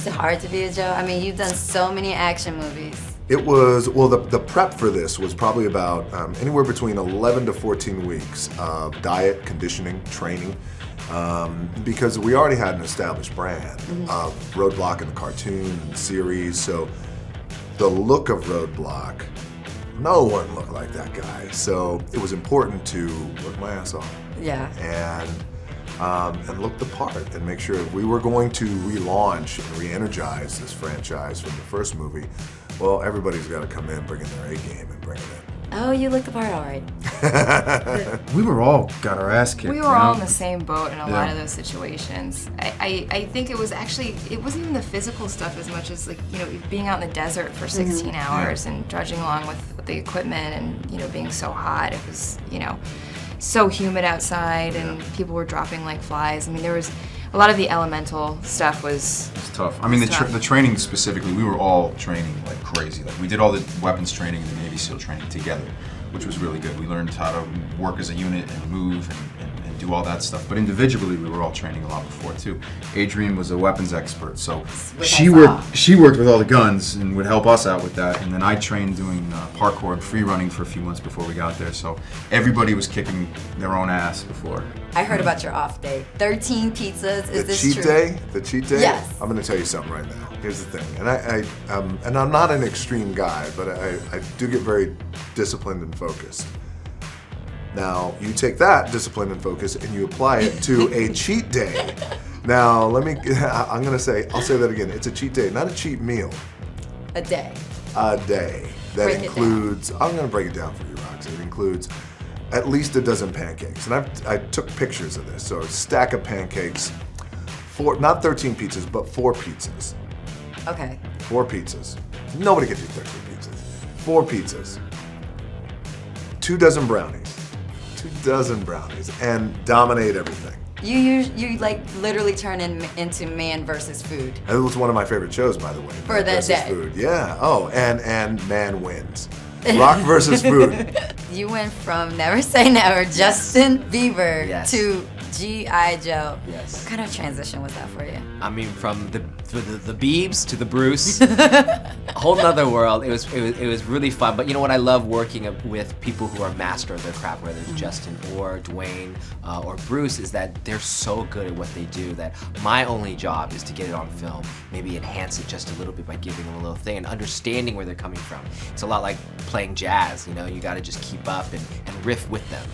Was it hard to be a Joe? I mean, you've done so many action movies. It was, well, the prep for this was probably about anywhere between 11 to 14 weeks of diet, conditioning, training, because we already had an established brand of Roadblock in the cartoon and series, so the look of Roadblock, no one looked like that guy, so it was important to work my ass off. Yeah. And look the part and make sure if we were going to relaunch and re-energize this franchise from the first movie, well, everybody's got to come in, bring in their A game and bring it in. Oh, you look the part all right. We were all got our ass kicked. We were all in the same boat in a lot of those situations. I think it was actually, it wasn't even the physical stuff as much as, like, you know, being out in the desert for 16 hours and trudging along with the equipment and, you know, being so hot. It was, you know, so humid outside and people were dropping like flies. I mean, there was a lot of the elemental stuff was tough. I mean, the training specifically, we were all training like crazy. Like, we did all the weapons training and the Navy SEAL training together, which was really good. We learned how to work as a unit and move and do all that stuff. But individually, we were all training a lot before too. Adrienne was a weapons expert, so she worked with all the guns and would help us out with that. And then I trained doing parkour and free running for a few months before we got there. So everybody was kicking their own ass before. I heard about your off day. 13 pizzas. Is this true? The cheat day? Yes. I'm going to tell you something right now. Here's the thing. And I'm not an extreme guy, but I do get very disciplined and focused. Now, you take that discipline and focus and you apply it to a cheat day. Now, I'll say that again. It's a cheat day, not a cheat meal. A day. A day. That Break includes, I'm going to break it down for you, Roxy. It includes at least a dozen pancakes. And I took pictures of this. So a stack of pancakes, not 13 pizzas, but 4 pizzas. Okay. 4 pizzas. Nobody can do 13 pizzas. 4 pizzas. 2 dozen brownies. 2 dozen brownies. And dominate everything. You like literally turn into Man versus Food. It was one of my favorite shows, by the way. For that day. Food. Yeah. Oh, and Man Wins. Rock versus Food. You went from Never Say Never, Justin Bieber, Yes. to G.I. Joe. Yes. What kind of transition was that for you? I mean, from the Biebs to the Bruce, a whole nother world. It was really fun. But you know what? I love working with people who are master of their craft, whether it's Justin or Dwayne or Bruce, is that they're so good at what they do that my only job is to get it on film, maybe enhance it just a little bit by giving them a little thing and understanding where they're coming from. It's a lot like playing jazz, you know, you gotta just keep up and riff with them.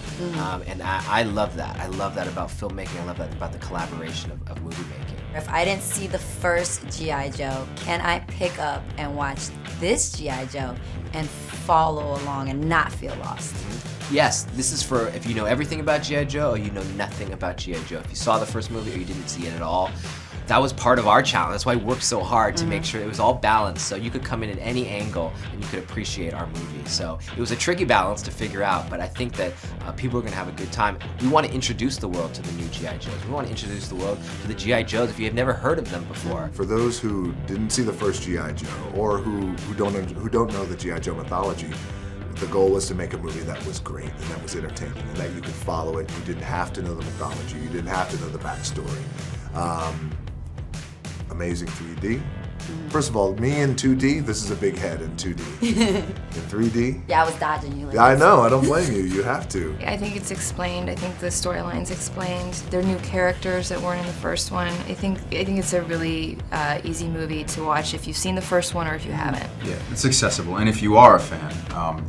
And I love that. I love that about filmmaking. I love that about the collaboration of movie making. If I didn't see the first G.I. Joe, can I pick up and watch this G.I. Joe and follow along and not feel lost? Yes, this is for if you know everything about G.I. Joe or you know nothing about G.I. Joe. If you saw the first movie or you didn't see it at all, that was part of our challenge. That's why we worked so hard to make sure it was all balanced so you could come in at any angle and you could appreciate our movie. So it was a tricky balance to figure out, but I think that people are going to have a good time. We want to introduce the world to the new G.I. Joes. We want to introduce the world to the G.I. Joes if you have never heard of them before. For those who didn't see the first G.I. Joe or who don't know the G.I. Joe mythology, the goal was to make a movie that was great and that was entertaining and that you could follow it. You didn't have to know the mythology. You didn't have to know the backstory. Amazing 3D. First of all, me in 2D, this is a big head in 2D. In 3D? Yeah, I was dodging you. Like Yeah, I know. I don't blame you. You have to. I think it's explained. I think the storyline's explained. There are new characters that weren't in the first one. I think it's a really easy movie to watch if you've seen the first one or if you haven't. Yeah, it's accessible, and if you are a fan,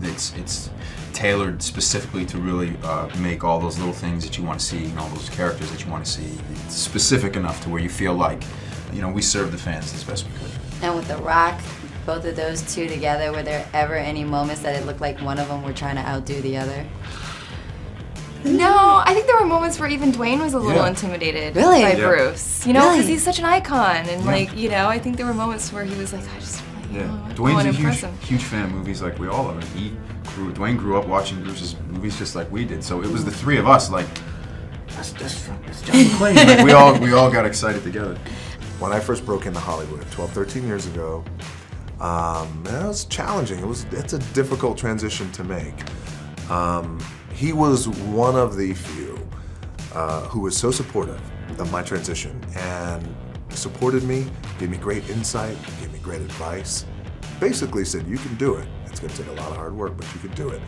it's tailored specifically to really make all those little things that you want to see and all those characters that you want to see. It's specific enough to where you feel like, you know, we serve the fans as best we could. And with The Rock, both of those two together, were there ever any moments that it looked like one of them were trying to outdo the other? No, I think there were moments where even Dwayne was a little intimidated by Bruce. You know, because he's such an icon, and like, you know, I think there were moments where he was like, I just really, Dwayne's a huge fan of movies like we all are. Dwayne grew up watching Bruce's movies just like we did, so it was the three of us like, that's John McClane. Like, we all got excited together. When I first broke into Hollywood 12, 13 years ago, it was challenging. It's a difficult transition to make. He was one of the few who was so supportive of my transition and supported me, gave me great insight, gave me great advice. Basically said, you can do it. It's going to take a lot of hard work, but you can do it.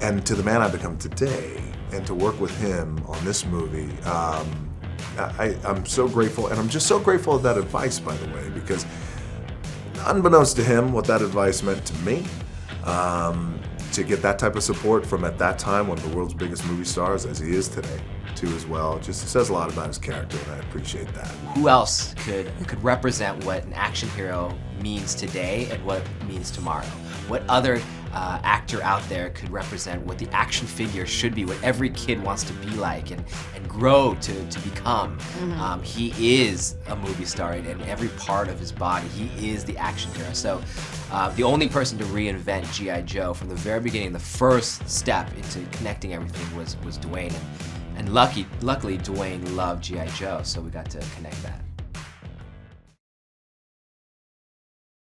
And to the man I've become today, and to work with him on this movie, I'm so grateful, and I'm just so grateful of that advice, by the way, because unbeknownst to him, what that advice meant to me, to get that type of support from, at that time, one of the world's biggest movie stars, as he is today, too, as well, just says a lot about his character, and I appreciate that. Who else could represent what an action hero means today and what it means tomorrow? What other actor out there could represent what the action figure should be, what every kid wants to be like and grow to become? He is a movie star in every part of his body. He is the action hero. So the only person to reinvent G.I. Joe from the very beginning, the first step into connecting everything was Dwayne. And luckily, Dwayne loved G.I. Joe, so we got to connect that.